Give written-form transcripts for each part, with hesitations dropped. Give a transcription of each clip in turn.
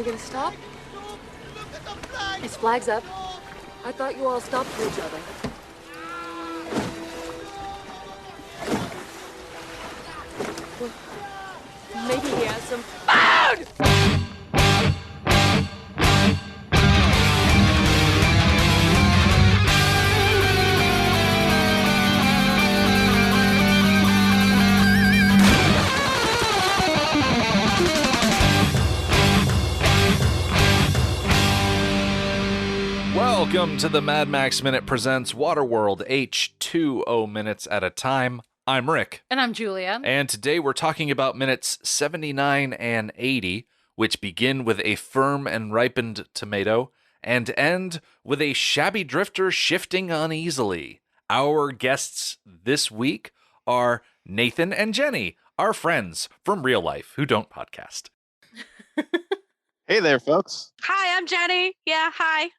gonna stop? His flag's up. I thought you all stopped for each other. Well, maybe he has some food! Welcome to the Mad Max Minute presents Waterworld H2O minutes at a time. I'm Rick. And I'm Julia. And today we're talking about minutes 79 and 80, which begin with a firm and ripened tomato and end with a shabby drifter shifting uneasily. Our guests this week are Nathan and Jenny, our friends from real life who don't podcast. Hey there, folks. Hi, I'm Jenny. Yeah, hi.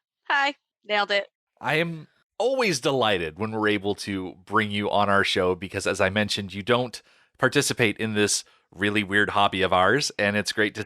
Nailed it. I am always delighted when we're able to bring you on our show because, as I mentioned, you don't participate in this really weird hobby of ours, and it's great to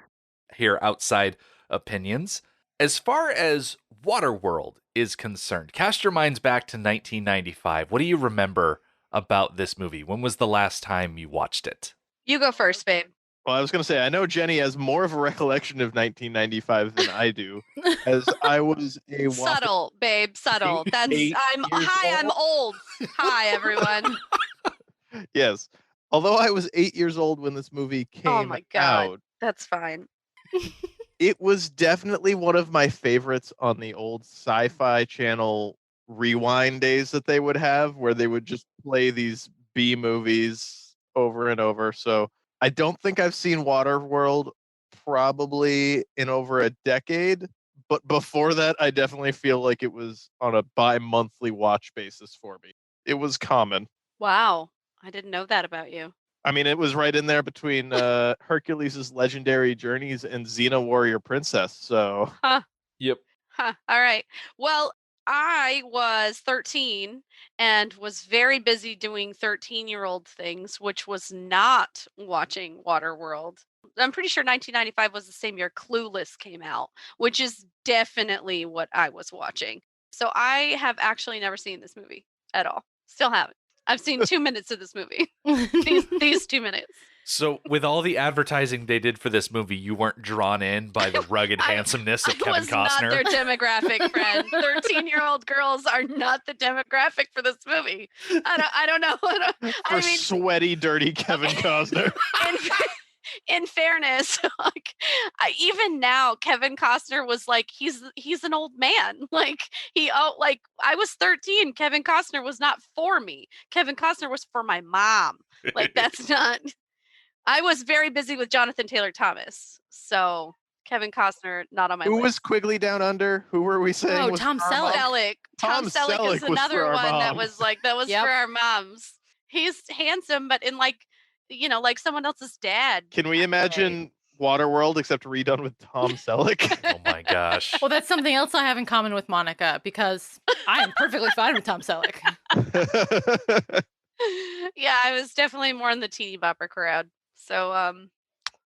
hear outside opinions. As far as Waterworld is concerned, cast your minds back to 1995. What do you remember about this movie? When was the last time you watched it? You go first, babe. Well, I was going to say, I know Jenny has more of a recollection of 1995 than I do, as I was a subtle, babe, subtle. I'm old. Hi, everyone. Yes. Although I was 8 years old when this movie came Oh my God. out, That's fine. it was definitely one of my favorites on the old Sci-Fi Channel rewind days that they would have, where they would just play these B movies over and over. So I don't think I've seen Waterworld probably in over a decade, but before that, I definitely feel like it was on a bi-monthly watch basis for me. It was common. Wow. I didn't know that about you. I mean, it was right in there between Hercules' Legendary Journeys and Xena Warrior Princess, so... Huh. Yep. Huh. All right. Well, I was 13 and was very busy doing 13-year-old things, which was not watching Waterworld. I'm pretty sure 1995 was the same year Clueless came out, which is definitely what I was watching. So I have actually never seen this movie at all. Still haven't. I've seen 2 minutes of this movie. These 2 minutes. So, with all the advertising they did for this movie, you weren't drawn in by the rugged handsomeness of Kevin Costner? I was not their demographic, friend. 13-year-old girls are not the demographic for this movie. I don't know. Sweaty, dirty Kevin Costner. In fairness, even now, Kevin Costner was like, he's an old man. I was 13. Kevin Costner was not for me. Kevin Costner was for my mom. That's not... I was very busy with Jonathan Taylor Thomas, so Kevin Costner not on my list. Who was Quigley Down Under? Who were we saying? Oh, Tom Selleck. Tom Selleck is another one that was Yep. for our moms. He's handsome, but in like someone else's dad. Can we imagine Waterworld except redone with Tom Selleck? Oh my gosh. Well, that's something else I have in common with Monica, because I am perfectly fine with Tom Selleck. Yeah, I was definitely more in the teeny bopper crowd. So,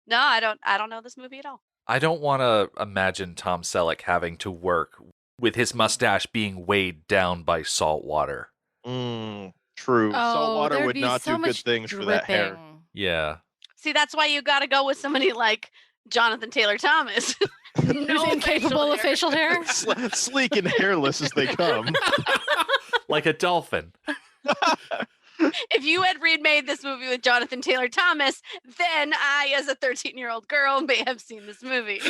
no, I don't know this movie at all. I don't want to imagine Tom Selleck having to work with his mustache being weighed down by salt water. True. Salt water would not do good things for that hair. Yeah. See, that's why you got to go with somebody like Jonathan Taylor Thomas. Who's incapable of facial hair? Sleek and hairless as they come. Like a dolphin. If you had remade this movie with Jonathan Taylor Thomas, then I, as a 13-year-old girl, may have seen this movie.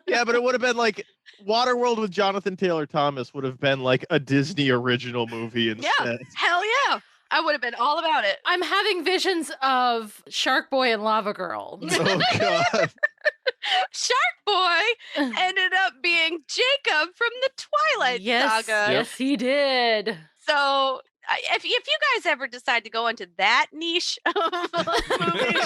Yeah, but it would have been like Waterworld with Jonathan Taylor Thomas would have been like a Disney original movie instead. Yeah, hell yeah. I would have been all about it. I'm having visions of Shark Boy and Lava Girl. Oh, God. Shark Boy ended up being Jacob from the Twilight Saga. Yes, he did. So if you guys ever decide to go into that niche of movie,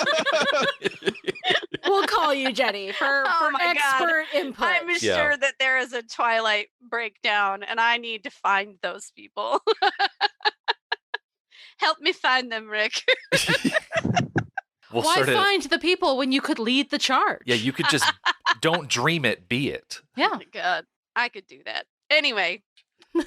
we'll call you, Jenny, for expert input. I'm sure that there is a Twilight breakdown, and I need to find those people. Help me find them, Rick. We'll Why sort of, find the people when you could lead the charge? yeah, you could just don't dream it, be it. Yeah. Oh my God, I could do that. Anyway,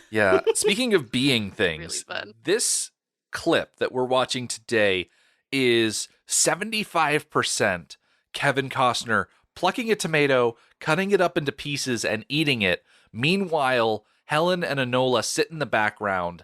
Yeah. Speaking of being things, really fun. this clip that we're watching today is 75% Kevin Costner plucking a tomato, cutting it up into pieces, and eating it. Meanwhile, Helen and Enola sit in the background,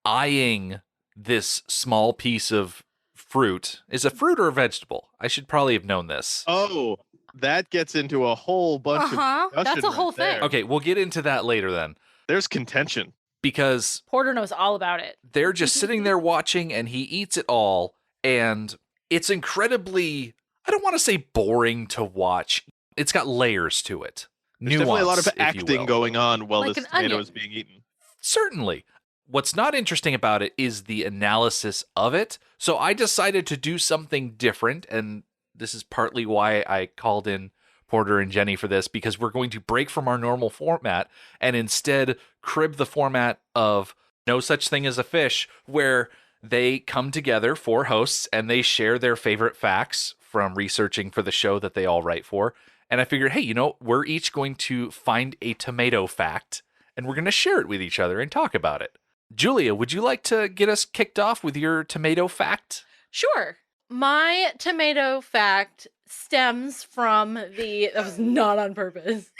eyeing this small piece of fruit. Is it fruit or a vegetable? I should probably have known this. Oh, that gets into a whole bunch of discussion That's a whole right there. thing. Okay, we'll get into that later then, There's contention. because Porter knows all about it. they're just sitting there watching, and he eats it all, and it's incredibly, I don't want to say boring to watch. It's got layers to it. There's definitely a lot of Nuance, if you acting will. going on while Like this an tomato onion. is being eaten. Certainly. What's not interesting about it is the analysis of it. So I decided to do something different, and this is partly why I called in Porter and Jenny for this, because we're going to break from our normal format and instead crib the format of No Such Thing as a Fish, where they come together, 4 hosts, and they share their favorite facts from researching for the show that they all write for. And I figured, hey, we're each going to find a tomato fact, and we're going to share it with each other and talk about it. Julia, would you like to get us kicked off with your tomato fact? Sure. My tomato fact stems from that was not on purpose,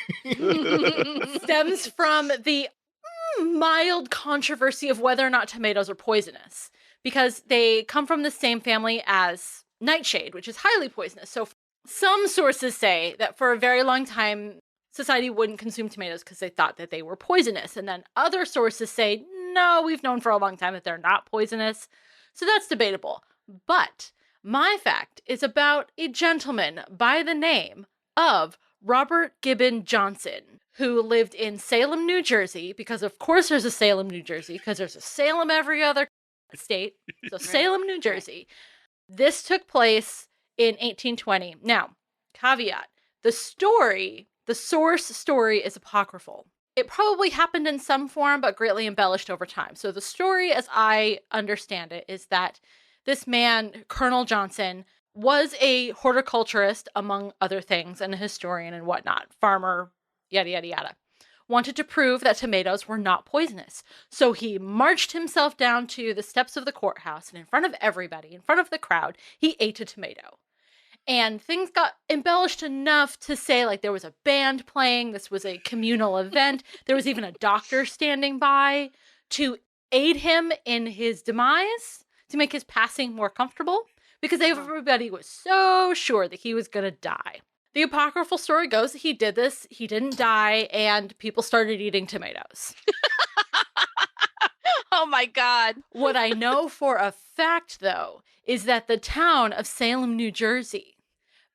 stems from the mild controversy of whether or not tomatoes are poisonous, because they come from the same family as nightshade, which is highly poisonous. So some sources say that for a very long time, society wouldn't consume tomatoes because they thought that they were poisonous. And then other sources say, no, we've known for a long time that they're not poisonous. So that's debatable. But my fact is about a gentleman by the name of Robert Gibbon Johnson, who lived in Salem, New Jersey, because of course there's a Salem, New Jersey, because there's a Salem every other state. So Salem, New Jersey. This took place in 1820. Now, caveat, the source story is apocryphal. It probably happened in some form, but greatly embellished over time. So the story, as I understand it, is that this man, Colonel Johnson, was a horticulturist, among other things, and a historian and whatnot, farmer, yada, yada, yada. Wanted to prove that tomatoes were not poisonous. So he marched himself down to the steps of the courthouse, and in front of everybody, in front of the crowd, he ate a tomato. And things got embellished enough to say, like, there was a band playing, this was a communal event, there was even a doctor standing by to aid him in his demise, to make his passing more comfortable, because everybody was so sure that he was going to die. The apocryphal story goes that he did this, he didn't die, and people started eating tomatoes. Oh my God. What I know for a fact, though, is that the town of Salem, New Jersey,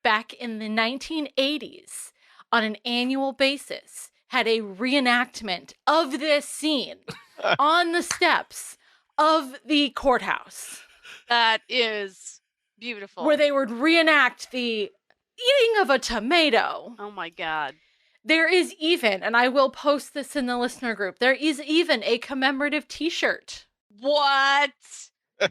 back in the 1980s, on an annual basis, had a reenactment of this scene on the steps of the courthouse. That is beautiful. Where they would reenact the eating of a tomato. Oh my God. There is even, and I will post this in the listener group, there is even a commemorative t-shirt. What?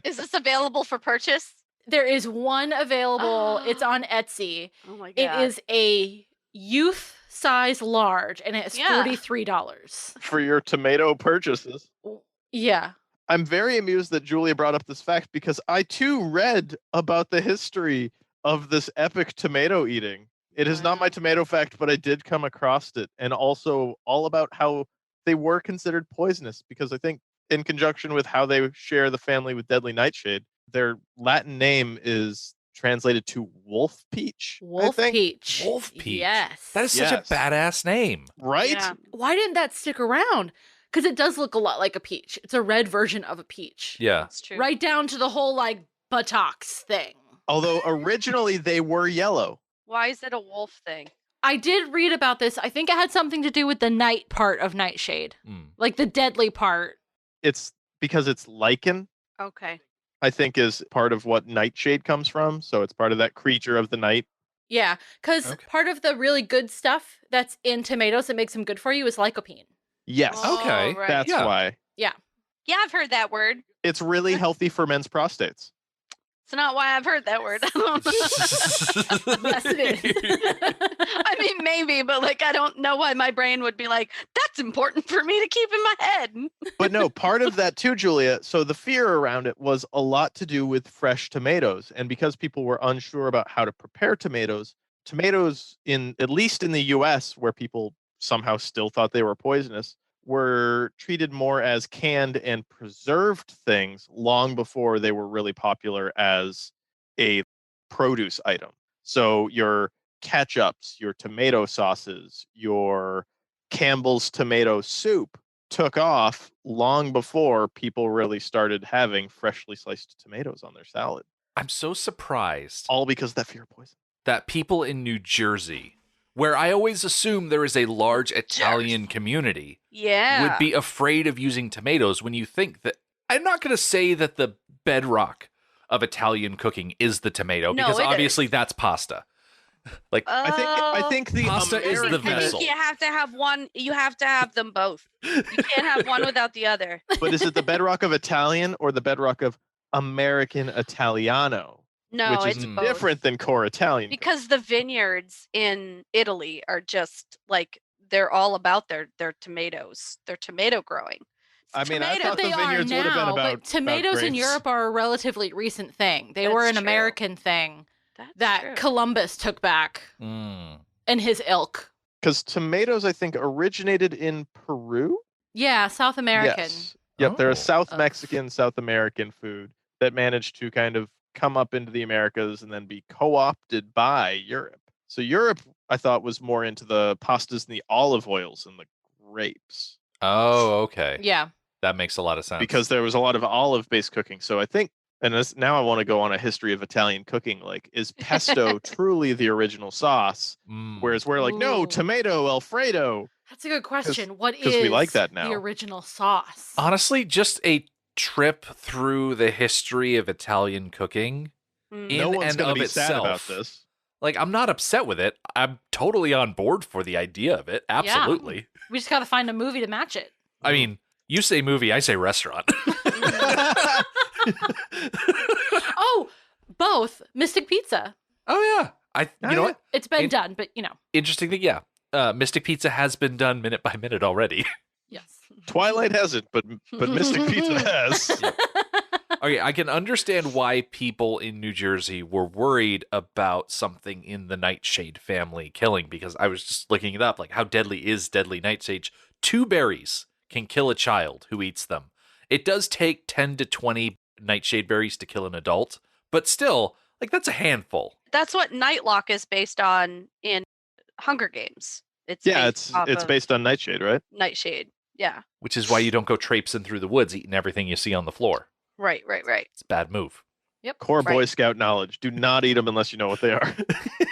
Is this available for purchase? There is one available. It's on Etsy. Oh my God. It is a youth size large, and it's $43. For your tomato purchases. Yeah. I'm very amused that Julia brought up this fact because I too read about the history of this epic tomato eating. It is not my tomato fact, but I did come across it, and also all about how they were considered poisonous, because I think in conjunction with how they share the family with deadly nightshade, their Latin name is translated to wolf peach. Wolf peach. Wolf peach. Yes. That is such a badass name. Right? Yeah. Why didn't that stick around? Because it does look a lot like a peach. It's a red version of a peach. Yeah. That's true. Right down to the whole, like, buttocks thing. Although originally they were yellow. Why is it a wolf thing? I did read about this. I think it had something to do with the night part of Nightshade. Like the deadly part. It's because it's lichen, Okay. I think, is part of what nightshade comes from. So it's part of that creature of the night. Yeah, because part of the really good stuff that's in tomatoes that makes them good for you is lycopene. Yes. Okay. Right. That's why. Yeah. Yeah, I've heard that word. It's really healthy for men's prostates. It's not why I've heard that word. Yes, it is. I mean, maybe, but like, I don't know why my brain would be like, that's important for me to keep in my head. But no, part of that too, Julia. So the fear around it was a lot to do with fresh tomatoes. And because people were unsure about how to prepare tomatoes, in at least in the US, where people somehow still thought they were poisonous, were treated more as canned and preserved things long before they were really popular as a produce item. So your ketchups, your tomato sauces, your Campbell's tomato soup took off long before people really started having freshly sliced tomatoes on their salad. I'm so surprised All because of that fear of poison. that people in New Jersey, where I always assume there is a large Italian community, Yeah. would be afraid of using tomatoes when you think that. I'm not going to say that the bedrock of Italian cooking is the tomato, No, because it obviously that's pasta. Like, I think the Pasta is the American- I vessel. think you have to have one. You have to have them both. You can't have one without the other. But is it the bedrock of Italian or the bedrock of American Italiano? No, which it's is both. different than core Italian. Because the vineyards in Italy are just like, they're all about their tomatoes, their tomato growing. I mean, I Tomato- thought They the are vineyards would have been now, about but tomatoes in grapes. Europe are a relatively recent thing. They were That's an true. American thing That's that true. Columbus took back mm, and his ilk. Because tomatoes, I think, originated in Peru. Yeah, South American. Yes. Yep, they're Oh. a South Of- Mexican, South American food that managed to kind of come up into the Americas and then be co-opted by Europe. So Europe, I thought, was more into the pastas and the olive oils and the grapes oh, okay. Yeah. That makes a lot of sense. because there was a lot of olive-based cooking. So I think, and now I want to go on a history of Italian cooking. Like, is pesto truly the original sauce? Mm. Whereas we're like, no, Ooh. tomato Alfredo. That's a good question. What 'cause we is like that now. the original sauce? Honestly, just a trip through the history of Italian cooking. Mm. in No one's and going of to be sad about itself. this. Like, I'm not upset with it. I'm totally on board for the idea of it. Absolutely. We just got to find a movie to match it. I mean, you say movie, I say restaurant. Oh, both. Mystic Pizza. Oh yeah. Oh, you know yeah. what? It's been It- done, but Interesting thing, yeah. Mystic Pizza has been done minute by minute already. yes. Twilight hasn't, but Mystic Pizza has. Okay, I can understand why people in New Jersey were worried about something in the nightshade family killing, because I was just looking it up, like, how deadly is deadly nightshade? 2 berries can kill a child who eats them. It does take 10 to 20 nightshade berries to kill an adult, but still, like, that's a handful. That's what Nightlock is based on in Hunger Games. It's Yeah, based off it's of based on Nightshade, right? Nightshade. Yeah. Which is why you don't go traipsing through the woods eating everything you see on the floor. Right. It's a bad move. Yep. Core Right. Boy Scout knowledge. Do not eat them unless you know what they are.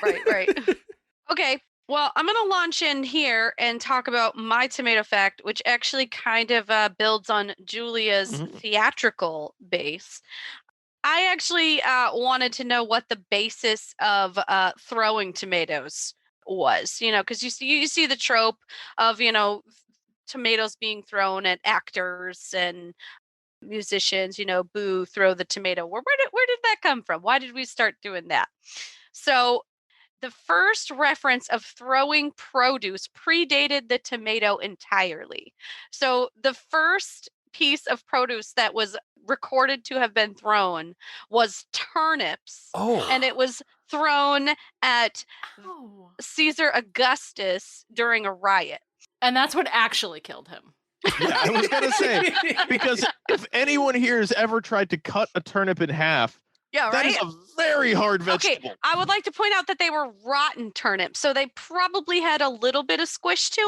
Right. Okay. Well, I'm going to launch in here and talk about my tomato fact, which actually kind of builds on Julia's Mhm. theatrical base. I actually wanted to know what the basis of throwing tomatoes was, because you see the trope of, tomatoes being thrown at actors and musicians, boo, throw the tomato. Where did that come from? Why did we start doing that? So the first reference of throwing produce predated the tomato entirely. So the first piece of produce that was recorded to have been thrown was turnips. Oh. And it was thrown at Oh. Caesar Augustus during a riot. And that's what actually killed him. Yeah, I was going to say, because if anyone here has ever tried to cut a turnip in half, Yeah, that right? is a very hard Okay, vegetable. I would like to point out that they were rotten turnips, so they probably had a little bit of squish to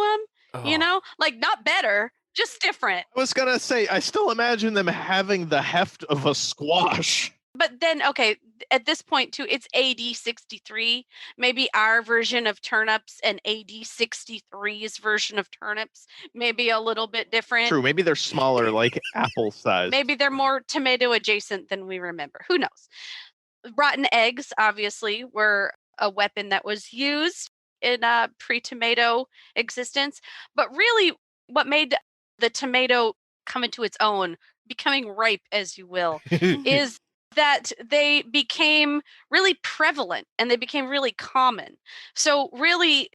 them, Oh. like not better, just different. I was going to say, I still imagine them having the heft of a squash. But then, okay, at this point too, it's AD 63. Maybe our version of turnips and AD 63's version of turnips maybe a little bit different. True, maybe they're smaller, like apple size. Maybe they're more tomato adjacent than we remember. Who knows? Rotten eggs, obviously, were a weapon that was used in pre-tomato existence. But really, what made the tomato come into its own, becoming ripe, as you will, is that they became really prevalent and they became really common. So really,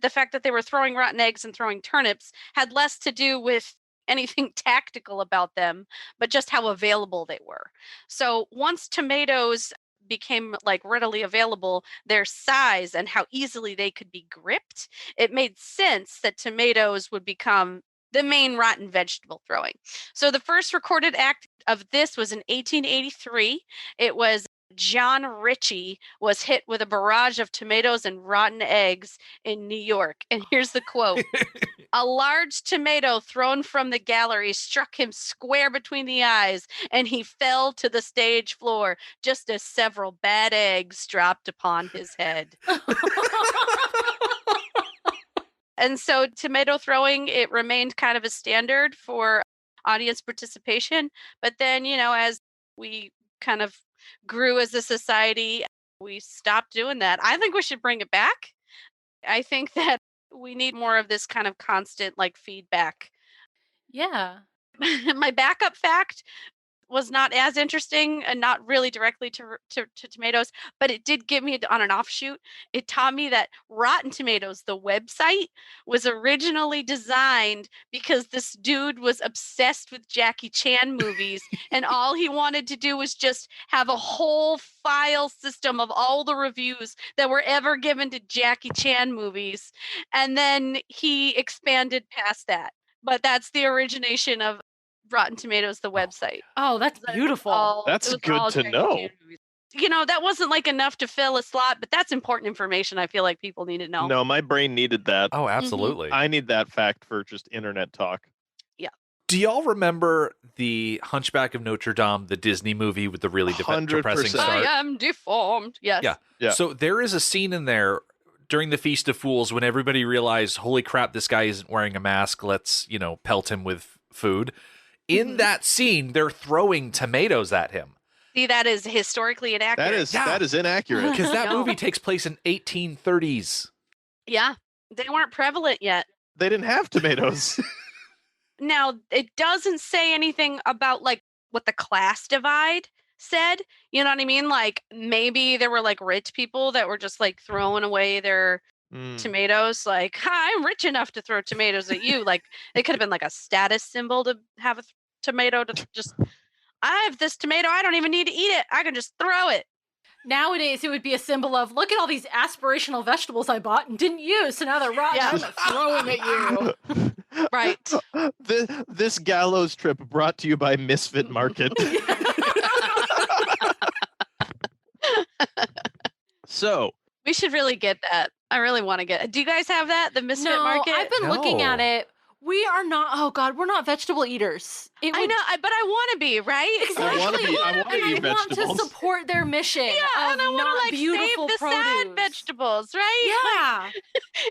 the fact that they were throwing rotten eggs and throwing turnips had less to do with anything tactical about them, but just how available they were. So once tomatoes became like readily available, their size and how easily they could be gripped, it made sense that tomatoes would become the main rotten vegetable throwing. So the first recorded act of this was in 1883. It was John Ritchie was hit with a barrage of tomatoes and rotten eggs in New York. And here's the quote. A large tomato thrown from the gallery struck him square between the eyes, and he fell to the stage floor just as several bad eggs dropped upon his head. And so tomato throwing, it remained kind of a standard for audience participation. But then, as we kind of grew as a society, we stopped doing that. I think we should bring it back. I think that we need more of this kind of constant like feedback. Yeah. My backup fact was not as interesting and not really directly to tomatoes, but it did give me on an offshoot. It taught me that Rotten Tomatoes, the website, was originally designed because this dude was obsessed with Jackie Chan movies and all he wanted to do was just have a whole file system of all the reviews that were ever given to Jackie Chan movies. And then he expanded past that. But that's the origination of Rotten Tomatoes, the website. Oh, that's beautiful. That's good to know. That wasn't like enough to fill a slot, but that's important information I feel like people need to know. No, my brain needed that. Oh, absolutely. I need that fact for just internet talk. Yeah. Do y'all remember the Hunchback of Notre Dame, the Disney movie with the really 100%. depressing start? I am deformed. Yes. Yeah. So there is a scene in there during the Feast of Fools when everybody realized, holy crap, this guy isn't wearing a mask. Let's, pelt him with food. In that scene, they're throwing tomatoes at him. See, that is historically inaccurate. That is inaccurate. Because that movie takes place in 1830s. Yeah. They weren't prevalent yet. They didn't have tomatoes. Now, it doesn't say anything about like what the class divide said. You know what I mean? Like maybe there were like rich people that were just like throwing away their tomatoes, like, I'm rich enough to throw tomatoes at you. Like it could have been like a status symbol to have a tomato to just, I have this tomato, I don't even need to eat it, I can just throw it. Nowadays it would be a symbol of, look at all these aspirational vegetables I bought and didn't use, so now they're rotten. Yeah. I'm gonna throw them at you. Right. This gallows trip brought to you by Misfit Market. So we should really get that. I really want to get it. Do you guys have that? The Misfit Market? I've been looking at it. We are not, oh God, we're not vegetable eaters. I know, but I want to be, right? Exactly. I want to eat I want to vegetables. support their mission Yeah, of and I want not to like beautiful save the produce. sad vegetables, right? Yeah. Like,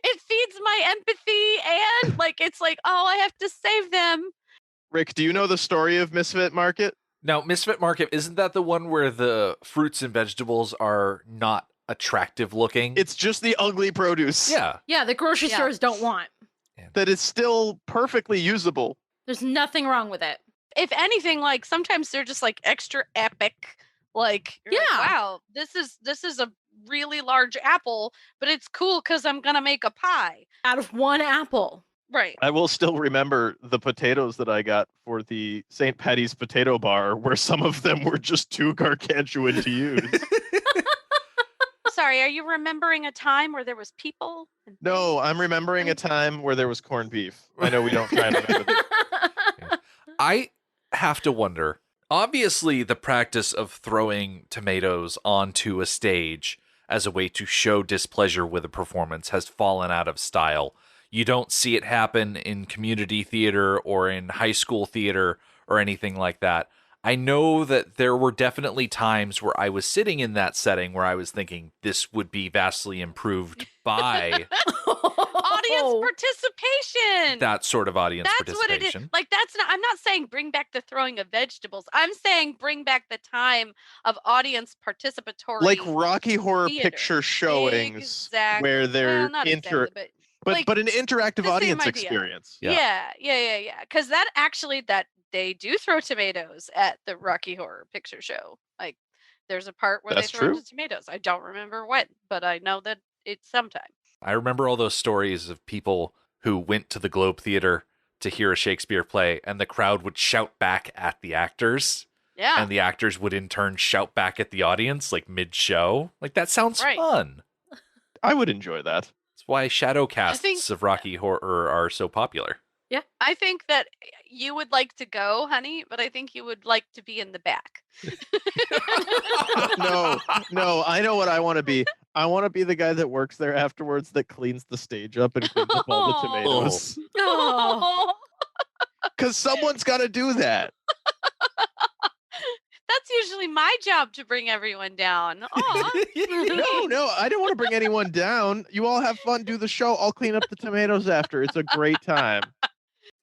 it feeds my empathy and like it's like, oh, I have to save them. Rick, do you know the story of Misfit Market? Now, Misfit Market, isn't that the one where the fruits and vegetables are not attractive looking? It's just the ugly produce. Yeah. Yeah, the grocery stores don't want. That is still perfectly usable. There's nothing wrong with it. If anything, like sometimes they're just like extra epic. Like, you're like, wow, this is a really large apple, but it's cool because I'm gonna make a pie out of one apple. Right. I will still remember the potatoes that I got for the St. Patty's potato bar, where some of them were just too gargantuan to use. Sorry, are you remembering a time where there was people? No, I'm remembering a time where there was corned beef. I know we don't try and remember this. I have to wonder. Obviously, the practice of throwing tomatoes onto a stage as a way to show displeasure with a performance has fallen out of style. You don't see it happen in community theater or in high school theater or anything like that. I know that there were definitely times where I was sitting in that setting where I was thinking this would be vastly improved by audience participation. That sort of audience That's participation. What it is. Like that's not. I'm not saying bring back the throwing of vegetables. I'm saying bring back the time of audience participatory, like Rocky Horror theater. Picture showings, Exactly. where they're not exactly, but an interactive the audience same idea. experience. Yeah. Because that actually they do throw tomatoes at the Rocky Horror Picture Show. Like There's a part where That's they throw true. into tomatoes. I don't remember when, but I know that it's sometime. I remember all those stories of people who went to the Globe Theater to hear a Shakespeare play, and the crowd would shout back at the actors, Yeah. and the actors would in turn shout back at the audience, like mid-show. Like, that sounds Right. fun. I would enjoy that. That's why shadow casts think- of Rocky Horror are so popular. I think that you would like to go, honey, but I think you would like to be in the back. No, I know what I want to be. I want to be the guy that works there afterwards that cleans the stage up and cleans up all the Oh. tomatoes. Oh. Because someone's got to do that. That's usually my job to bring everyone down. Aw. No, I don't want to bring anyone down. You all have fun, do the show. I'll clean up the tomatoes after. It's a great time.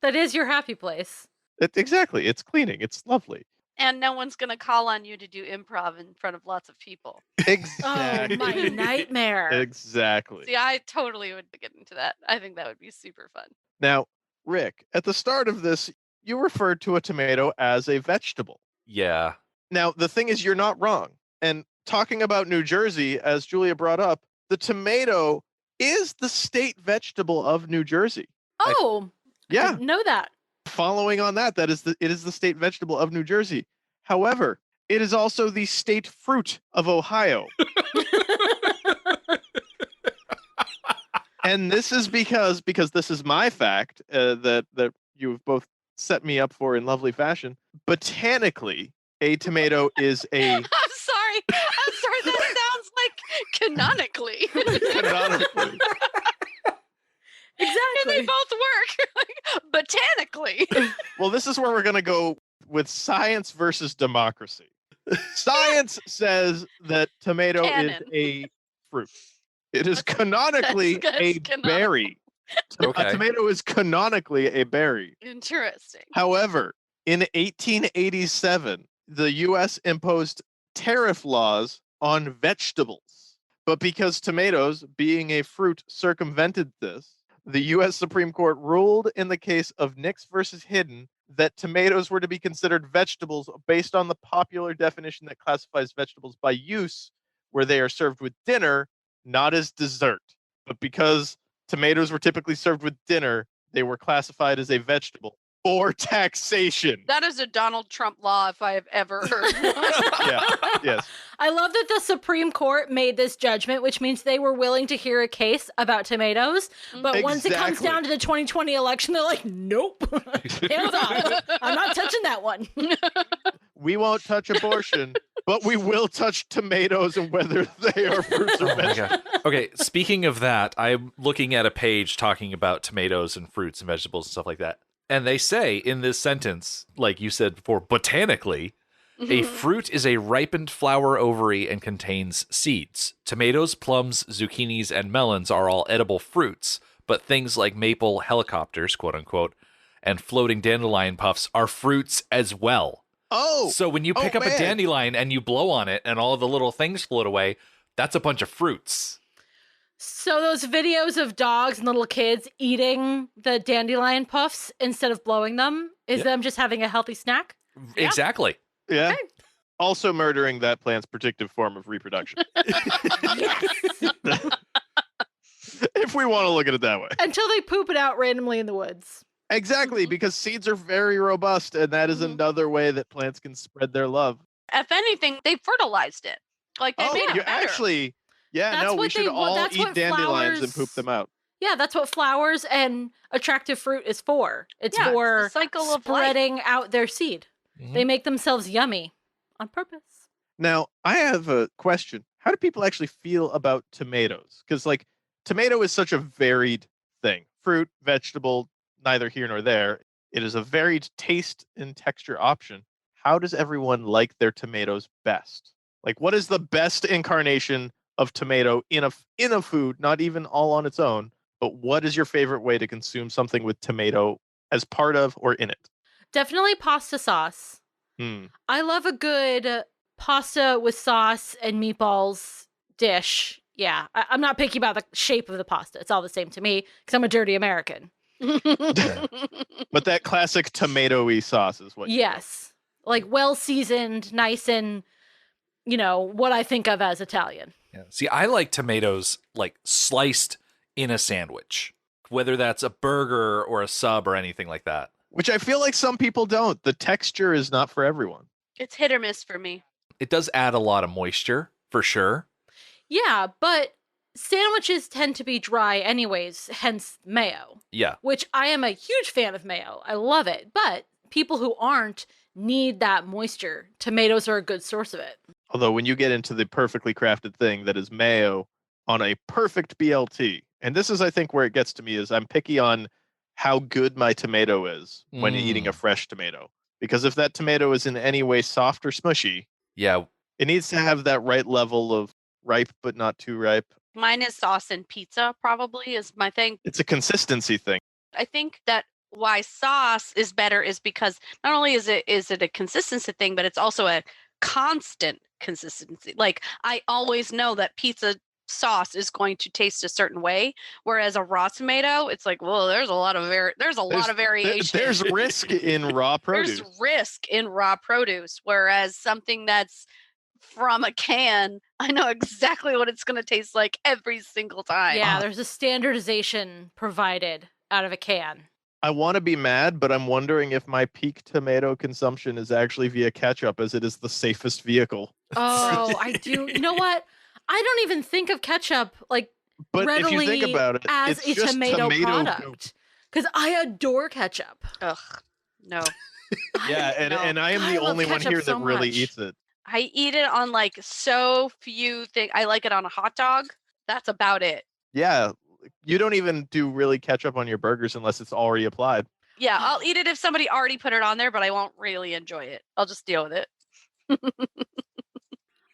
That is your happy place. Exactly. It's cleaning. It's lovely. And no one's going to call on you to do improv in front of lots of people. Exactly. Oh, my nightmare. Exactly. See, I totally would get into that. I think that would be super fun. Now, Rick, at the start of this, you referred to a tomato as a vegetable. Yeah. Now, the thing is, you're not wrong. And talking about New Jersey, as Julia brought up, the tomato is the state vegetable of New Jersey. Oh, I Yeah. didn't know that. Following on that, it is the state vegetable of New Jersey. However, it is also the state fruit of Ohio. And this is because this is my fact that you've both set me up for in lovely fashion. Botanically, a tomato is a I'm sorry. That sounds like canonically. canonically. And they Exactly. both work. Like, botanically. Well, this is where we're going to go with science versus democracy. Science says that tomato Canon. is a fruit. It is canonically that's a canonical. berry. Okay. A tomato is canonically a berry. Interesting. However, in 1887, the U.S. imposed tariff laws on vegetables. But because tomatoes, being a fruit, circumvented this, the U.S. Supreme Court ruled in the case of Nix versus Hidden that tomatoes were to be considered vegetables based on the popular definition that classifies vegetables by use, where they are served with dinner, not as dessert. But because tomatoes were typically served with dinner, they were classified as a vegetable for taxation. That is a Donald Trump law if I have ever heard one. Yeah, yes. I love that the Supreme Court made this judgment, which means they were willing to hear a case about tomatoes. But once it comes Exactly. down to the 2020 election, they're like, nope, hands off. I'm not touching that one. We won't touch abortion, but we will touch tomatoes and whether they are fruits or Oh my vegetables. God. Okay, speaking of that, I'm looking at a page talking about tomatoes and fruits and vegetables and stuff like that. And they say in this sentence, like you said before, botanically, a fruit is a ripened flower ovary and contains seeds. Tomatoes, plums, zucchinis, and melons are all edible fruits, but things like maple helicopters, quote unquote, and floating dandelion puffs are fruits as well. Oh, So when you pick up man. a dandelion and you blow on it and all the little things float away, that's a bunch of fruits. So those videos of dogs and little kids eating the dandelion puffs instead of blowing them is Yeah. them just having a healthy snack? Yeah. Exactly. yeah. Also murdering that plant's predictive form of reproduction. Yes. If we want to look at it that way. Until they poop it out randomly in the woods. Exactly, because seeds are very robust, and that is Mhm. another way that plants can spread their love. If anything, they fertilized it. Like they made it you better. actually, yeah, That's no, we what should they- all that's eat what dandelions and flowers- poop them out. Yeah, that's what flowers and attractive fruit is for. It's Yeah, it's for the cycle of life. spreading out their seed. Mhm. They make themselves yummy on purpose. Now, I have a question. How do people actually feel about tomatoes? Because, like, tomato is such a varied thing. Fruit, vegetable, neither here nor there. It is a varied taste and texture option. How does everyone like their tomatoes best? Like, what is the best incarnation of tomato in a food, not even all on its own, but what is your favorite way to consume something with tomato as part of or in it? Definitely pasta sauce. Hmm. I love a good pasta with sauce and meatballs dish. Yeah, I'm not picky about the shape of the pasta. It's all the same to me because I'm a dirty American. But that classic tomato-y sauce is what you Yes. Like well seasoned, nice and what I think of as Italian. Yeah. See, I like tomatoes like sliced in a sandwich, whether that's a burger or a sub or anything like that. Which I feel like some people don't. The texture is not for everyone. It's hit or miss for me. It does add a lot of moisture, for sure. Yeah, but sandwiches tend to be dry anyways, hence mayo. Yeah. Which I am a huge fan of mayo. I love it. But people who aren't need that moisture. Tomatoes are a good source of it. Although when you get into the perfectly crafted thing that is mayo on a perfect BLT, and this is, I think, where it gets to me, is I'm picky on how good my tomato is when eating a fresh tomato. Because if that tomato is in any way soft or smushy, Yeah. it needs to have that right level of ripe but not too ripe. Mine is sauce and pizza, probably, is my thing. It's a consistency thing. I think that why sauce is better is because not only is it a consistency thing, but it's also a constant consistency. Like, I always know that pizza sauce is going to taste a certain way, whereas a raw tomato, it's like, well, there's a lot of variation. There's risk in raw produce. There's risk in raw produce, whereas something that's from a can, I know exactly what it's going to taste like every single time. Yeah, there's a standardization provided out of a can. I want to be mad, but I'm wondering if my peak tomato consumption is actually via ketchup, as it is the safest vehicle. Oh, I do. You know what? I don't even think of ketchup But readily if you think about it, as it's a just tomato poop. product. Because I adore ketchup. Ugh, no. Yeah, and I am I the love only one ketchup here so that really much. eats it. I eat it on like so few things. I like it on a hot dog. That's about it. Yeah, you don't even do really ketchup on your burgers unless it's already applied. Yeah, I'll eat it if somebody already put it on there, but I won't really enjoy it. I'll just deal with it.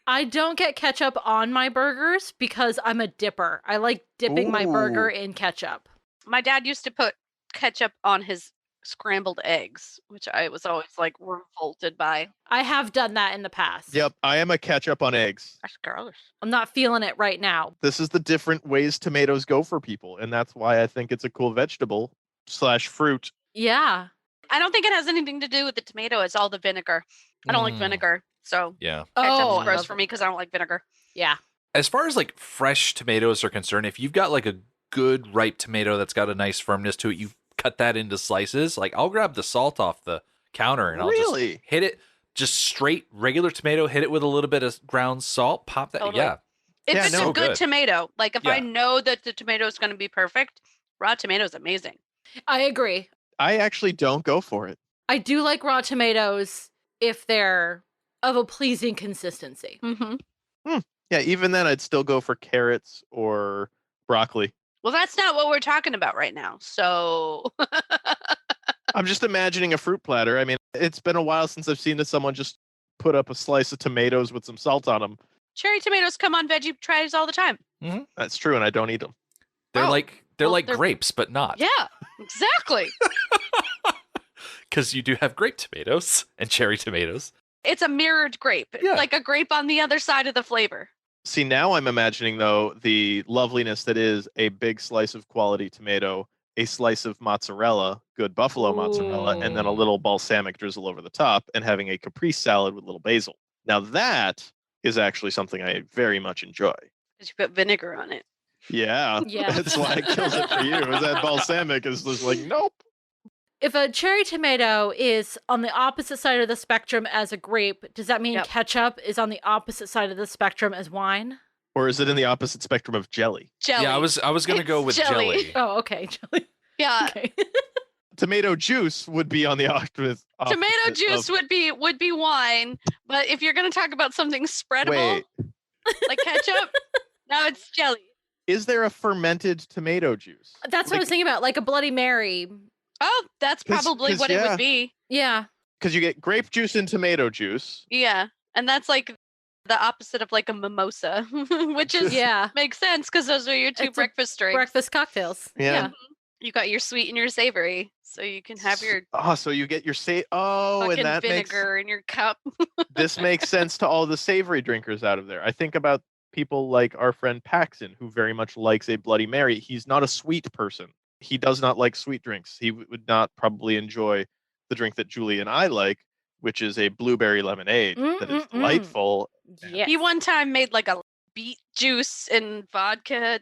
I don't get ketchup on my burgers because I'm a dipper. I like dipping my burger Ooh. in ketchup. My dad used to put ketchup on his scrambled eggs, which I was always like revolted by. I have done that in the past. Yep, I am a ketchup on eggs. That's gross. I'm not feeling it right now. This is the different ways tomatoes go for people, and that's why I think it's a cool vegetable / fruit. Yeah. I don't think it has anything to do with the tomato. It's all the vinegar. I don't like vinegar, so Yeah. ketchup's Oh, I gross love for me because I don't like vinegar. Yeah. As far as like fresh tomatoes are concerned, if you've got like a good ripe tomato that's got a nice firmness to it, you cut that into slices. Like, I'll grab the salt off the counter and I'll Really? just hit it, just straight regular tomato, hit it with a little bit of ground salt, pop that. Totally. Yeah. If Yeah, it's no, a good good. tomato, like if I Yeah. know that the tomato is going to be perfect, raw tomato is amazing. I agree. I actually don't go for it. I do like raw tomatoes if they're of a pleasing consistency. Mm-hmm. Yeah, even then, I'd still go for carrots or broccoli. Well, that's not what we're talking about right now. So I'm just imagining a fruit platter. I mean, it's been a while since I've seen someone just put up a slice of tomatoes with some salt on them. cherry tomatoes come on veggie trays all the time. That's true, and I don't eat them. They're Oh, like well, like they're- grapes, but not. Yeah, exactly. Because you do have grape tomatoes and cherry tomatoes. It's a mirrored grape. It's Yeah. like a grape on the other side of the flavor. See, now I'm imagining, though, the loveliness that is a big slice of quality tomato, a slice of mozzarella, good buffalo mozzarella, and then a Ooh. little balsamic drizzle over the top, and having a caprese salad with little basil. Now that is actually something I very much enjoy. Because you put vinegar on it. Yeah, Yeah. that's why it kills it for you. Is that balsamic is just like, nope. If a cherry tomato is on the opposite side of the spectrum as a grape, does that mean Yep. ketchup is on the opposite side of the spectrum as wine? Or is it in the opposite spectrum of jelly? Jelly. Yeah, I was going to go It's with jelly. jelly. Oh, okay. Jelly. Yeah. Okay. Tomato juice would be on the opposite. Tomato opposite juice of- would be wine, but if you're going to talk about something spreadable Wait, like ketchup, now it's jelly. is there a fermented tomato juice? That's what I was thinking about, like a Bloody Mary. Oh, that's 'Cause- probably 'cause, what it yeah. would be. Yeah. Because you get grape juice and tomato juice. Yeah, and that's like the opposite of like a mimosa, which is Yeah. makes sense because those are your two It's a breakfast drinks. Breakfast cocktails. Yeah. You got your sweet and your savory, so you can have your Oh, so you get your and fucking that vinegar in your cup. this makes sense to all the savory drinkers out of there. I think about people like our friend Paxton, who very much likes a Bloody Mary. He's not a sweet person. He does not like sweet drinks. He would not probably enjoy the drink that Julie and I like. which is a blueberry lemonade that is delightful. Yes. He one time made like a beet juice and vodka.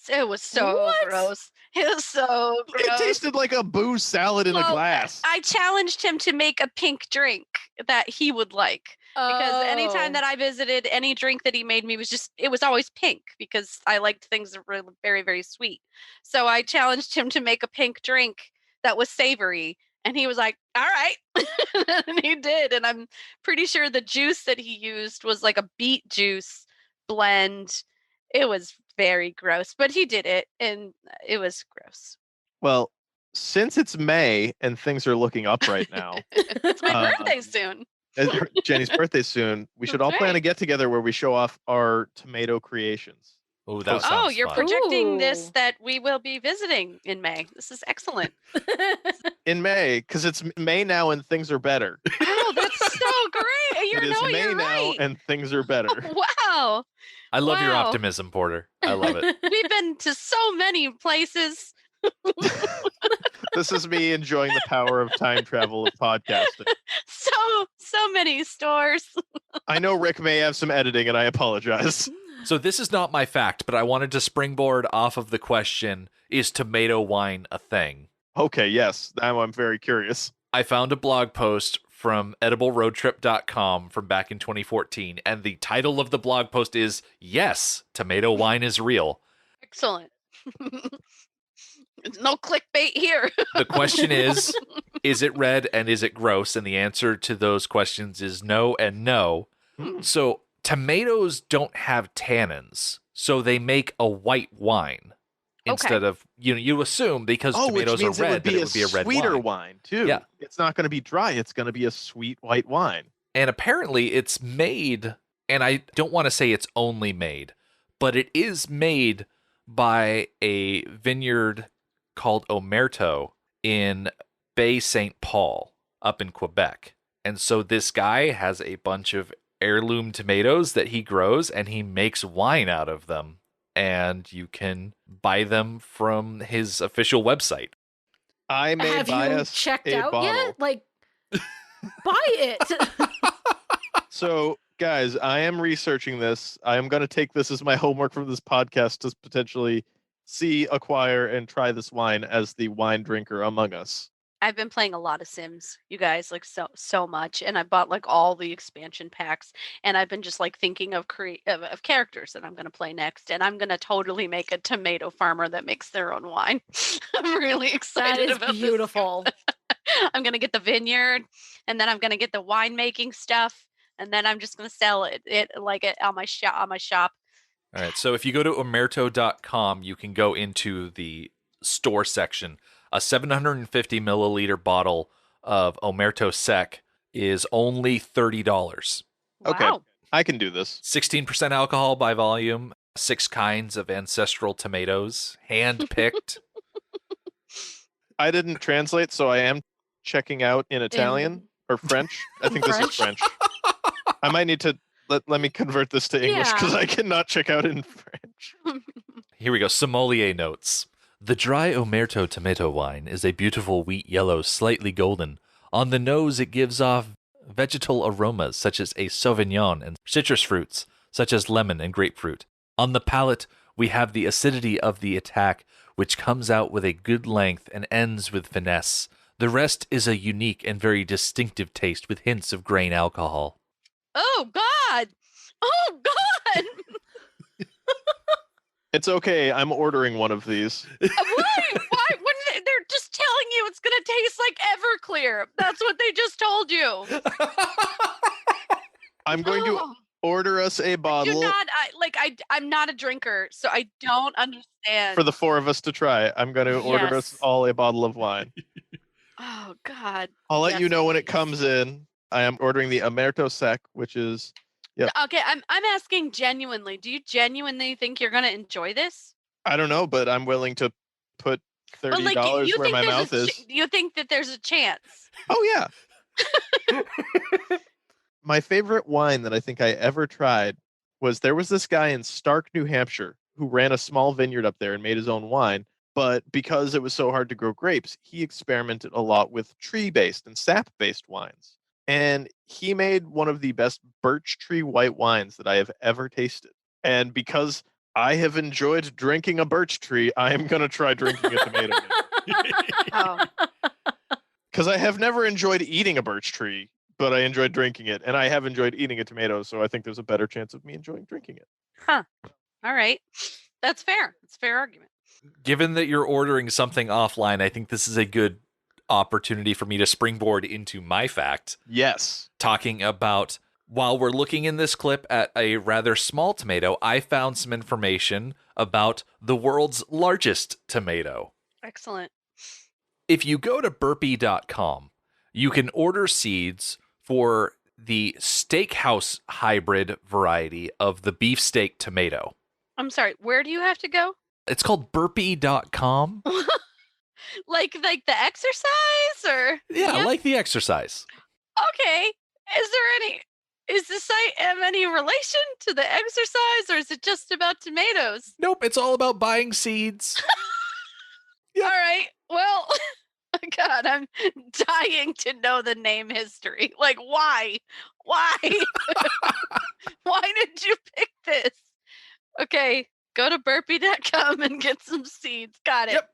It was so What? gross. It was so gross. It tasted like a booze salad in a glass. I challenged him to make a pink drink that he would like. Because anytime that I visited, any drink that he made me it was always pink because I liked things that were very, very sweet. So I challenged him to make a pink drink that was savory. And he was like, all right. And he did. And I'm pretty sure the juice that he used was like a beet juice blend. It was very gross, but he did it and it was gross. Well, since it's May and things are looking up right now, It's my birthday soon. Jenny's birthday soon, we should all plan a get together where we show off our tomato creations. Oh, that Oh, sounds you're fun. projecting this Ooh. that we will be visiting in May. This is excellent. In May, because it's May now and things are better. Oh, that's so great. It is May You're now right. and things are better. Wow. I love your Wow. optimism, Porter. I love it. We've been to so many places. This is me enjoying the power of time travel of podcasting. So many stores. I know Rick may have some editing, and I apologize. So this is not my fact, but I wanted to springboard off of the question, is tomato wine a thing? Okay, yes. Now I'm very curious. I found a blog post from edibleroadtrip.com from back in 2014, and the title of the blog post is, Yes, Tomato Wine is Real. Excellent. No clickbait here. The question is it red and is it gross? And the answer to those questions is no and no. So tomatoes don't have tannins, so they make a white wine instead of, you assume because tomatoes are red that it would be a red sweeter wine. wine too. Yeah. It's not going to be dry. It's going to be a sweet white wine. And apparently it's made, and I don't want to say it's only made, but it is made by a vineyard called Omerto in Bay St. Paul up in Quebec. And so this guy has a bunch of heirloom tomatoes that he grows and he makes wine out of them. And you can buy them from his official website. I may Have buy you us checked a out bottle. yet? Like, buy it. So, guys, I am researching this. I am going to take this as my homework from this podcast to potentially see, acquire, and try this wine as the wine drinker among us. I've been playing a lot of Sims, you guys, like so much, and I bought like all the expansion packs, and I've been just like thinking of of characters that I'm going to play next, and I'm going to totally make a tomato farmer that makes their own wine. I'm really That excited is about this. beautiful. I'm going to get the vineyard, and then I'm going to get the winemaking stuff, and then I'm just going to sell it on my shop. All right. So if you go to omerto.com, you can go into the store section. A 750 milliliter bottle of Omerto Sec is only $30. Okay. Wow. I can do this. 16% alcohol by volume, 6 kinds of ancestral tomatoes, hand-picked. I didn't translate, so I am checking out in Italian or French. I think this is French. I might need to let me convert this to English because I cannot check out in French. Here we go. Sommelier notes. The dry Omerto tomato wine is a beautiful wheat yellow, slightly golden. On the nose, it gives off vegetal aromas such as a sauvignon and citrus fruits such as lemon and grapefruit. On the palate, we have the acidity of the attack, which comes out with a good length and ends with finesse. The rest is a unique and very distinctive taste with hints of grain alcohol. Oh God! Oh God! It's okay. I'm ordering one of these. Why? When they're just telling you it's gonna taste like Everclear. That's what they just told you. I'm going to Oh, order us a do bottle not. I'm not a drinker, so I don't understand. for the 4 of us to try. I'm going to order us Yes. all a bottle of wine. Oh God. I'll let you Yes, know when it please. comes in. I am ordering the Omerto Sec, which is Okay, I'm asking genuinely. Do you genuinely think you're gonna enjoy this? I don't know, but I'm willing to put But $30 where my mouth is. You think that there's a chance? Oh yeah. My favorite wine that I think I ever tried was there was this guy in Stark, New Hampshire, who ran a small vineyard up there and made his own wine. But because it was so hard to grow grapes, he experimented a lot with tree-based and sap-based wines. and he made one of the best birch tree white wines that I have ever tasted. And because I have enjoyed drinking a birch tree, I am going to try drinking a tomato Oh, because I have never enjoyed eating a birch tree, but I enjoyed drinking it, and I have enjoyed eating a tomato, so I think there's a better chance of me enjoying drinking it. all right. That's fair. It's a fair argument. Given that you're ordering something offline, I think this is a good opportunity for me to springboard into my fact, Yes. talking about, while we're looking in this clip at a rather small tomato, I found some information about the world's largest tomato. Excellent. If you go to burpee.com, you can order seeds for the steakhouse hybrid variety of the beefsteak tomato. I'm sorry. Where do you have to go? It's called burpee.com. Like the exercise or? Yeah, like the exercise. Okay. Is the site have any relation to the exercise, or is it just about tomatoes? Nope, it's all about buying seeds. All right. Well, God, I'm dying to know the name history. Like, why? Why? Why did you pick this? Okay, go to burpee.com and get some seeds. Got it. Yep.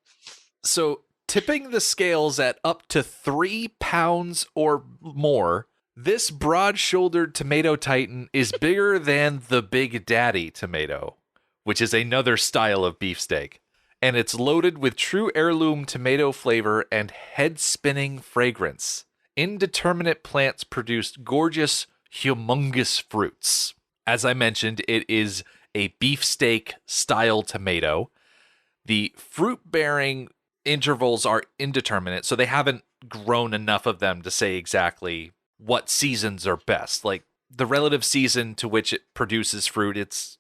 So, tipping the scales at up to 3 pounds or more, this broad-shouldered tomato titan is bigger than the Big Daddy tomato, which is another style of beefsteak. And it's loaded with true heirloom tomato flavor and head-spinning fragrance. Indeterminate plants produce gorgeous, humongous fruits. As I mentioned, it is a beefsteak style tomato. The fruit-bearing intervals are indeterminate, so they haven't grown enough of them to say exactly what seasons are best. Like, the relative season to which it produces fruit, it's,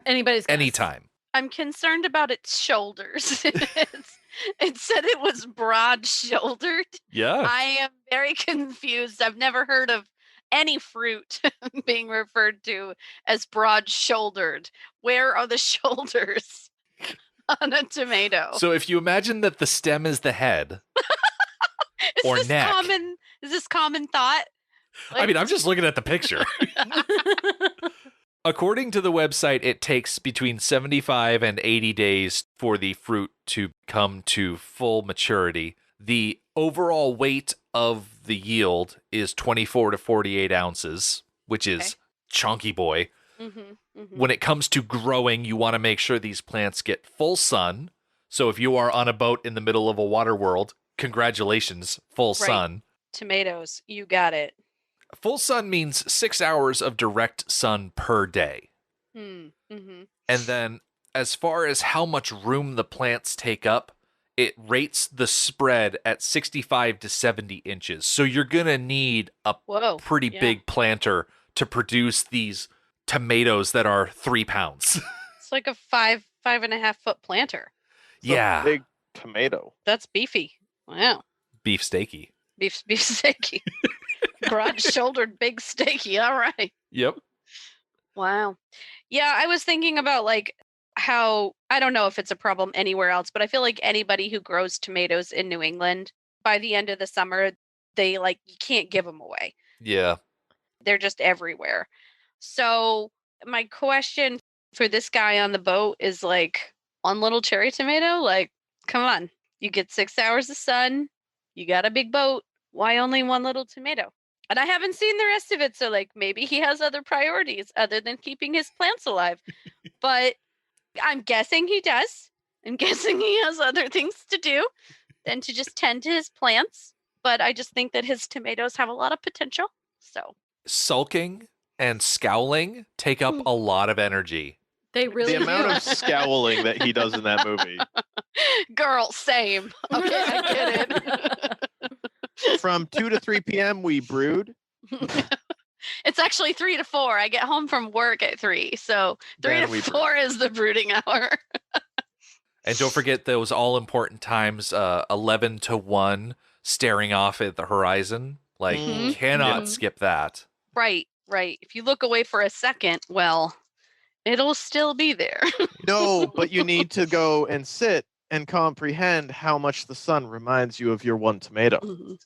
Anybody's guess. anytime. I'm concerned about its shoulders. It said it was broad-shouldered. Yeah. I am very confused. I've never heard of any fruit being referred to as broad-shouldered. Where are the shoulders on a tomato? So if you imagine that the stem is the head or neck. Is this common thought? I mean, I'm just looking at the picture. According to the website, it takes between 75 and 80 days for the fruit to come to full maturity. The overall weight of the yield is 24 to 48 ounces, which is chunky boy. When it comes to growing, you want to make sure these plants get full sun. So if you are on a boat in the middle of a water world, congratulations, full sun. Tomatoes, you got it. Full sun means 6 hours of direct sun per day. Mm-hmm. And then as far as how much room the plants take up, it rates the spread at 65 to 70 inches. So you're going to need a pretty big planter to produce these tomatoes that are 3 pounds. It's like a 5.5 foot planter. Yeah. Big tomato. That's beefy. Wow. Beef steaky. Beef steaky. Broad-shouldered big steaky. All right. Yep. Wow. Yeah, I was thinking about like how, I don't know if it's a problem anywhere else, but I feel like anybody who grows tomatoes in New England, by the end of the summer, you can't give them away. Yeah. They're just everywhere. So my question for this guy on the boat is like, one little cherry tomato? Like, come on. You get 6 hours of sun. You got a big boat. Why only one little tomato? And I haven't seen the rest of it, so like maybe he has other priorities other than keeping his plants alive. But I'm guessing he does. I'm guessing he has other things to do than to just tend to his plants. But I just think that his tomatoes have a lot of potential. So sulking and scowling take up a lot of energy. They really The amount do. of scowling that he does in that movie. Girl, same. Okay, I get it. From 2 to 3 p.m. we brood. It's actually 3 to 4. I get home from work at 3. So 3 Then to we 4 is the brooding hour. And don't forget those all important times, 11 to 1, staring off at the horizon. Like, Mhm. cannot Mhm. skip that. Right. If you look away for a second, well, it'll still be there. No, but you need to go and sit and comprehend how much the sun reminds you of your one tomato. Mhm.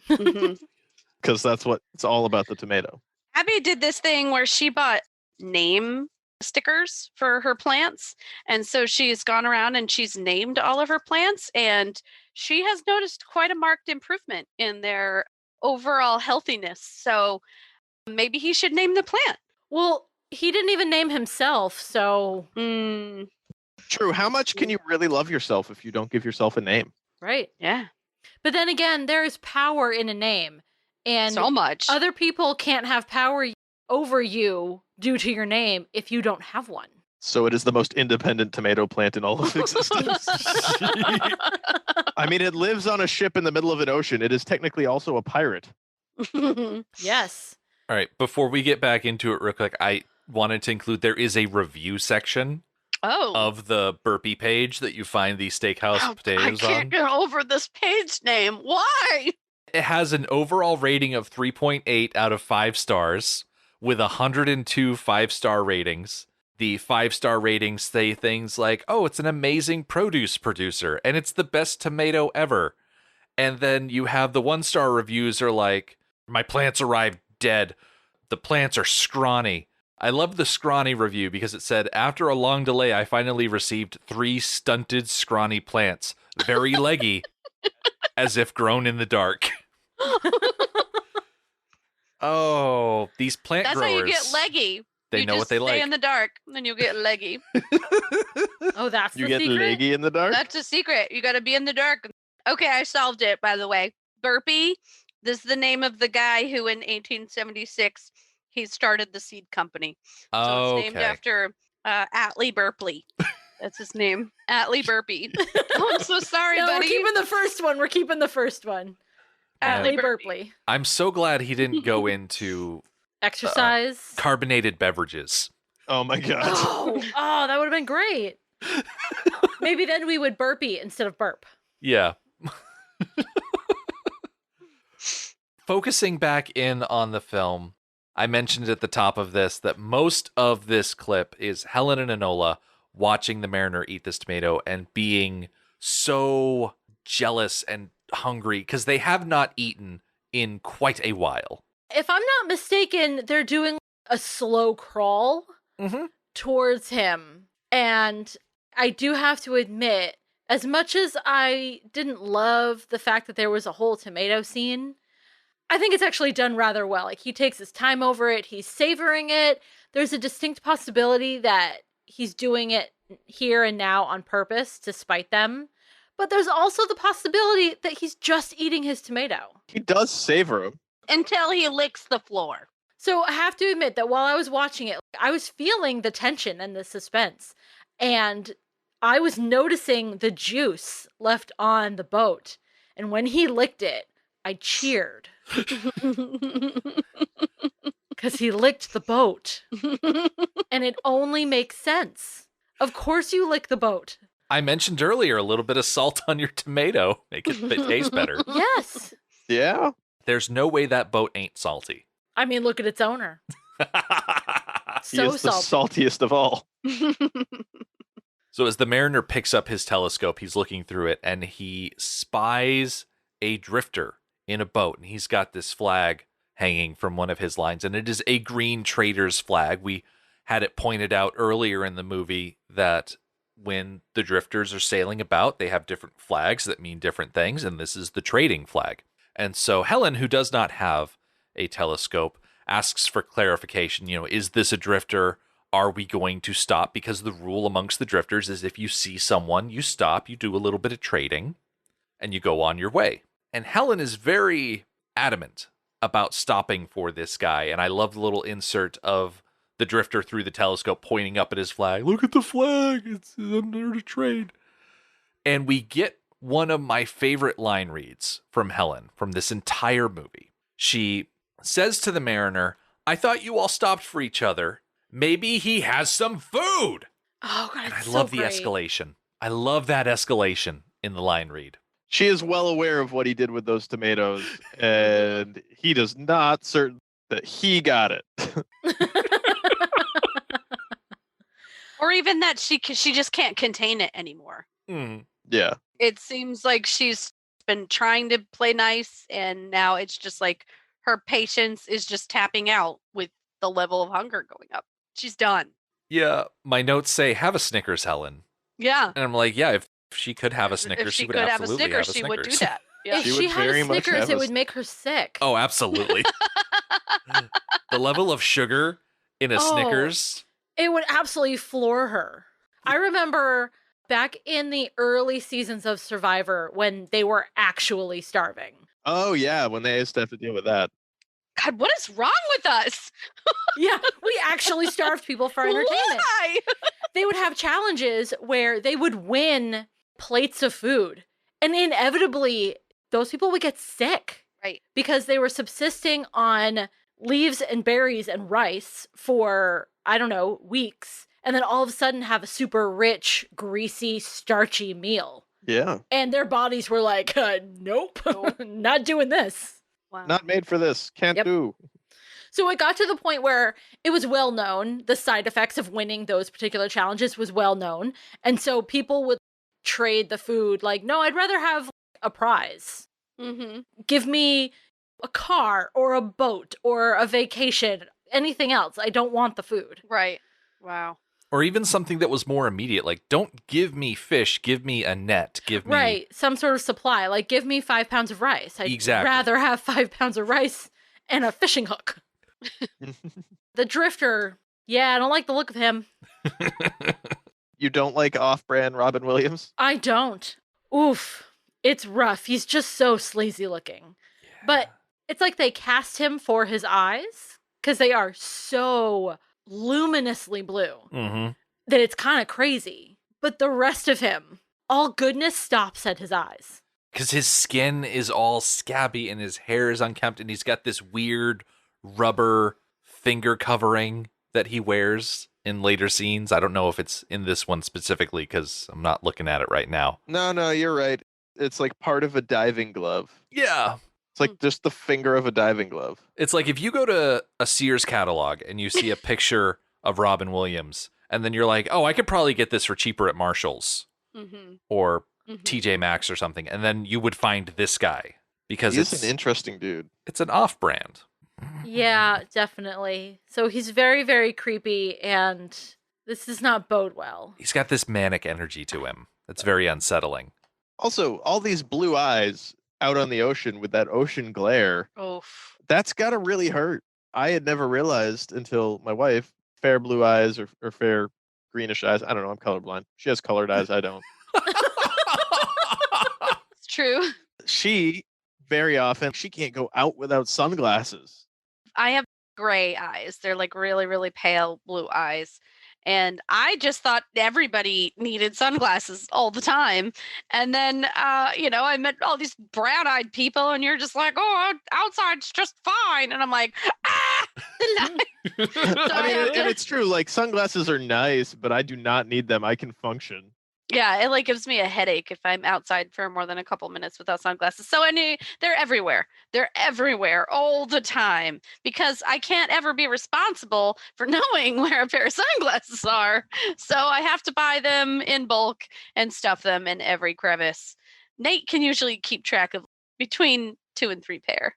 Mhm. because that's what it's all about, the tomato. Abby did this thing where she bought name stickers for her plants. And so she's gone around and she's named all of her plants. And she has noticed quite a marked improvement in their overall healthiness. So maybe he should name the plant. Well, he didn't even name himself, so... True. How much can you really love yourself if you don't give yourself a name? Right. Yeah. But then again, there is power in a name. And so much. Other people can't have power over you due to your name if you don't have one. So it is the most independent tomato plant in all of existence. I mean, it lives on a ship in the middle of an ocean. It is technically also a pirate. Yes. All right, before we get back into it real quick, I wanted to include there is a review section of the Burpee page that you find the steakhouse potatoes on. I can't get over this page name. Why? It has an overall rating of 3.8 out of 5 stars with 102 5-star ratings. The 5-star ratings say things like, oh, it's an amazing produce producer, and it's the best tomato ever. And then you have the 1-star reviews are like, my plants arrived dead. The plants are scrawny. I love the scrawny review because it said, after a long delay, I finally received 3 stunted, scrawny plants. Very leggy, as if grown in the dark. Oh, these plant growers. That's how you get leggy. They know what they like. Stay in the dark, then you'll get leggy. Oh, that's the You get secret? leggy in the dark? That's a secret. You got to be in the dark. Okay, I solved it, by the way. Burpee, this is the name of the guy who in 1876, he started the seed company. So it's named after Atlee Burpley. That's his name. Atlee Burpee. Oh, I'm so sorry, No, buddy. we're keeping the first one. Atlee Burpley. I'm so glad he didn't go into Exercise. carbonated beverages. Oh my god. Oh, that would have been great. Maybe then we would burpee instead of burp. Yeah. Focusing back in on the film, I mentioned at the top of this that most of this clip is Helen and Enola watching the mariner eat this tomato and being so jealous and hungry because they have not eaten in quite a while. If I'm not mistaken, they're doing a slow crawl towards him. And I do have to admit, as much as I didn't love the fact that there was a whole tomato scene, I think it's actually done rather well. Like, he takes his time over it. He's savoring it. There's a distinct possibility that he's doing it here and now on purpose to spite them. But there's also the possibility that he's just eating his tomato. He does savor him. Until he licks the floor. So I have to admit that while I was watching it, I was feeling the tension and the suspense. And I was noticing the juice left on the boat. And when he licked it, I cheered. Because he licked the boat. And it only makes sense. Of course you lick the boat. I mentioned earlier a little bit of salt on your tomato. Make it taste better. Yes. Yeah. There's no way that boat ain't salty. I mean, look at its owner. He So is the salty. saltiest of all. So as the mariner picks up his telescope, he's looking through it, and he spies a drifter in a boat. And he's got this flag hanging from one of his lines, and it is a green trader's flag. We had it pointed out earlier in the movie that when the drifters are sailing about, they have different flags that mean different things, and this is the trading flag. And so Helen, who does not have a telescope, asks for clarification. You know, is this a drifter? Are we going to stop? Because the rule amongst the drifters is if you see someone, you stop, you do a little bit of trading, and you go on your way. And Helen is very adamant about stopping for this guy. And I love the little insert of the drifter through the telescope pointing up at his flag. Look at the flag. It's under the trade. And we get one of my favorite line reads from Helen from this entire movie. She says to the mariner, I thought you all stopped for each other. Maybe he has some food. Oh, God, And I it's love so the great. escalation. I love that escalation in the line read. She is well aware of what he did with those tomatoes, and he does not certain that he got it. Or even that she just can't contain it anymore. Yeah. It seems like she's been trying to play nice, and now it's just like her patience is just tapping out with the level of hunger going up. She's done. Yeah, my notes say, have a Snickers, Helen. Yeah. And I'm like, yeah, if she could have a Snickers, If she would could have a absolutely Snickers, have a she would do Snickers. that. Yeah. If She she would had very a much Snickers, have it a would make her sick. Oh, absolutely. The level of sugar in a Oh. Snickers. It would absolutely floor her. I remember back in the early seasons of Survivor when they were actually starving. Oh yeah, when they used to have to deal with that. God, what is wrong with us? Yeah, we actually starved people for entertainment. Why? They would have challenges where they would win plates of food. And inevitably, those people would get sick. Right. Because they were subsisting on leaves and berries and rice for, I don't know, weeks. And then all of a sudden have a super rich, greasy, starchy meal. Yeah. And their bodies were like, nope, not doing this. Wow. Not made for this. Can't Yep. do. So it got to the point where it was well known, the side effects of winning those particular challenges was well known. And so people would trade the food like, no, I'd rather have a prize. Mm-hmm. Give me a car or a boat or a vacation, anything else. I don't want the food. Right. Wow. Or even something that was more immediate. Like, don't give me fish. Give me a net. Give me... Right. Some sort of supply. Like, give me 5 pounds of rice. I'd Exactly. rather have 5 pounds of rice and a fishing hook. The drifter. Yeah, I don't like the look of him. You don't like off-brand Robin Williams? I don't. Oof. It's rough. He's just so sleazy looking. But it's like they cast him for his eyes because they are so luminously blue Mm-hmm. that it's kind of crazy. But the rest of him, all goodness stops at his eyes. Because his skin is all scabby and his hair is unkempt and he's got this weird rubber finger covering that he wears in later scenes. I don't know if it's in this one specifically because I'm not looking at it right now. No, you're right. It's like part of a diving glove. Yeah. It's like just the finger of a diving glove. It's like if you go to a Sears catalog and you see a picture of Robin Williams and then you're like, oh, I could probably get this for cheaper at Marshall's Mm-hmm. or Mm-hmm. TJ Maxx or something. And then you would find this guy because He's it's an interesting dude. it's an off-brand. Yeah, definitely. So he's very, very creepy, and this does not bode well. He's got this manic energy to him. That's very unsettling. Also, all these blue eyes out on the ocean with that ocean glare, Oof. that's gotta really hurt. I had never realized until my wife, fair blue eyes or fair greenish eyes. I don't know, I'm colorblind. She has colored eyes, I don't. It's true. She, very often, she can't go out without sunglasses. I have gray eyes. They're like really, really pale blue eyes. And I just thought everybody needed sunglasses all the time. And then, I met all these brown-eyed people, and you're just like, oh, outside's just fine. And I'm like, the light. So I mean, have and to- it's true. Like, sunglasses are nice, but I do not need them. I can function. Yeah, it like gives me a headache if I'm outside for more than a couple minutes without sunglasses. So they're everywhere. They're everywhere all the time because I can't ever be responsible for knowing where a pair of sunglasses are. So I have to buy them in bulk and stuff them in every crevice. Nate can usually keep track of between 2 and 3 pair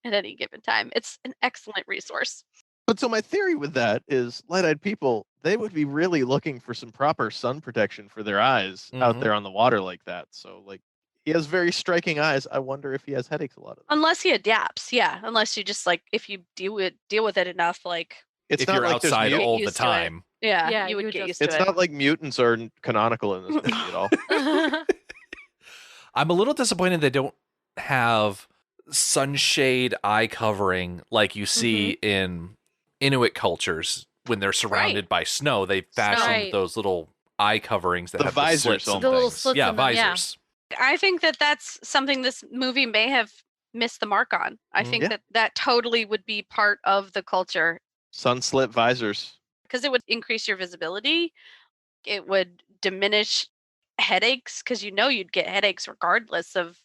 at any given time. It's an excellent resource. But so my theory with that is light-eyed people, they would be really looking for some proper sun protection for their eyes out Mhm. there on the water like that. So, like, he has very striking eyes. I wonder if he has headaches a lot of them. Unless he adapts, yeah. Unless you just like if you deal with it enough, like It's If not you're like there's outside mut- all the used to it. time. yeah, Yeah, you would you get just- used to It's it. not like mutants are canonical in this movie at all. I'm a little disappointed they don't have sunshade eye covering like you see in Inuit cultures when they're surrounded by snow. They fashioned Right. those little eye coverings that The have visors the slits and The little things. slits yeah, in them, yeah. visors. I think that that's something this movie may have missed the mark on. I think Yeah. that totally would be part of the culture Sun slit visors. because it would increase your visibility. It would diminish headaches because you'd get headaches regardless of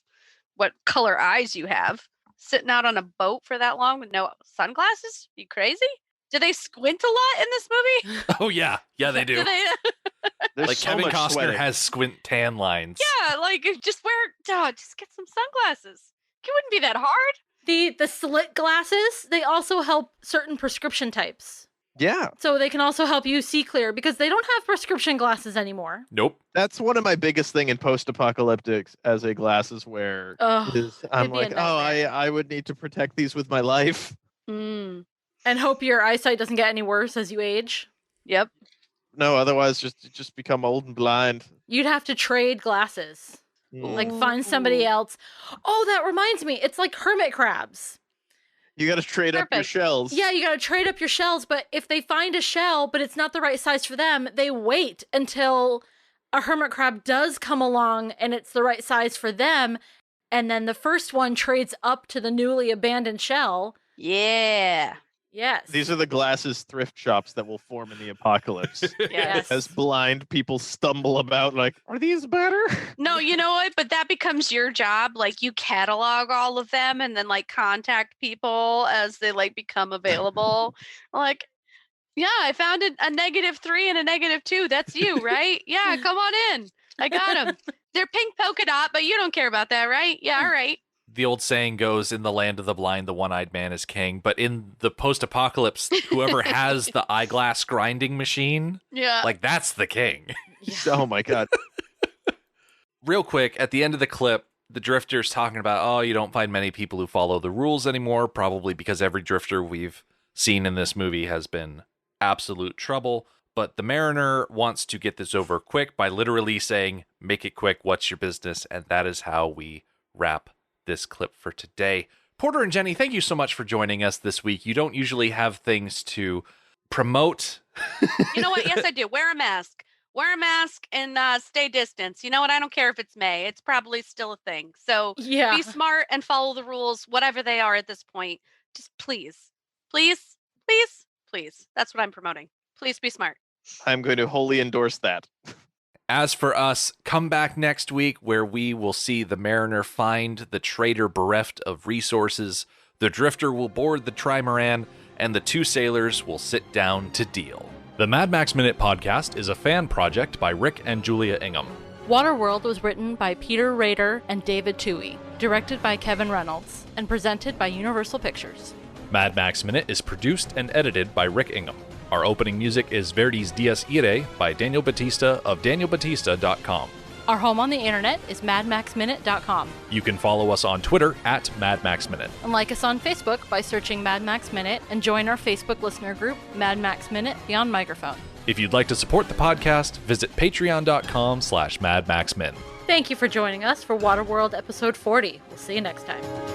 what color eyes you have. Sitting out on a boat for that long with no sunglasses? You crazy? Do they squint a lot in this movie? Oh yeah, yeah they do. Do they? There's Like so Kevin much Costner sweating. has squint tan lines. Yeah, like just just get some sunglasses. It wouldn't be that hard. The slit glasses, they also help certain prescription types. Yeah. So they can also help you see clear because they don't have prescription glasses anymore. Nope. That's one of my biggest thing in post-apocalyptics as a glasses wearer. Ugh, Is I'm it'd be a like, oh, nightmare. I would need to protect these with my life. Mm. And hope your eyesight doesn't get any worse as you age. Yep. No, otherwise just become old and blind. You'd have to trade glasses. Like find somebody Ooh. else. Oh, that reminds me. It's like hermit crabs. You got to trade up your Perfect. shells. Yeah, you got to trade up your shells, but if they find a shell but it's not the right size for them, they wait until a hermit crab does come along and it's the right size for them, and then the first one trades up to the newly abandoned shell. Yeah. Yes. These are the glasses thrift shops that will form in the apocalypse. Yes. As blind people stumble about like, are these better? No, you know what? But that becomes your job. Like you catalog all of them and then like contact people as they like become available. Like, yeah, I found a -3 and a -2. That's you, right? Yeah, come on in. I got them. They're pink polka dot, but you don't care about that, right? Yeah, all right. The old saying goes, in the land of the blind, the one-eyed man is king. But in the post-apocalypse, whoever has the eyeglass grinding machine, Yeah. like, that's the king. Oh my god. Real quick, at the end of the clip, the drifter's talking about, oh, you don't find many people who follow the rules anymore, probably because every drifter we've seen in this movie has been absolute trouble. But the mariner wants to get this over quick by literally saying, make it quick, what's your business? And that is how we wrap this clip for today. Porter and Jenny, thank you so much for joining us this week. You don't usually have things to promote. You know what? Yes, I do. Wear a mask. Wear a mask and stay distance. You know what? I don't care if it's May. It's probably still a thing. So Yeah. be smart and follow the rules, whatever they are at this point. Just please, please, please, please. That's what I'm promoting. Please be smart. I'm going to wholly endorse that. As for us, come back next week where we will see the mariner find the trader bereft of resources, the drifter will board the trimaran, and the two sailors will sit down to deal. The Mad Max Minute podcast is a fan project by Rick and Julia Ingham. Waterworld was written by Peter Rader and David Toohey, directed by Kevin Reynolds, and presented by Universal Pictures. Mad Max Minute is produced and edited by Rick Ingham. Our opening music is Verdi's Dies Irae by Daniel Batista of danielbatista.com. Our home on the internet is madmaxminute.com. You can follow us on Twitter at Mad Max Minute. And like us on Facebook by searching Mad Max Minute and join our Facebook listener group, Mad Max Minute Beyond Microphone. If you'd like to support the podcast, visit patreon.com/madmaxmin. Thank you for joining us for Waterworld episode 40. We'll see you next time.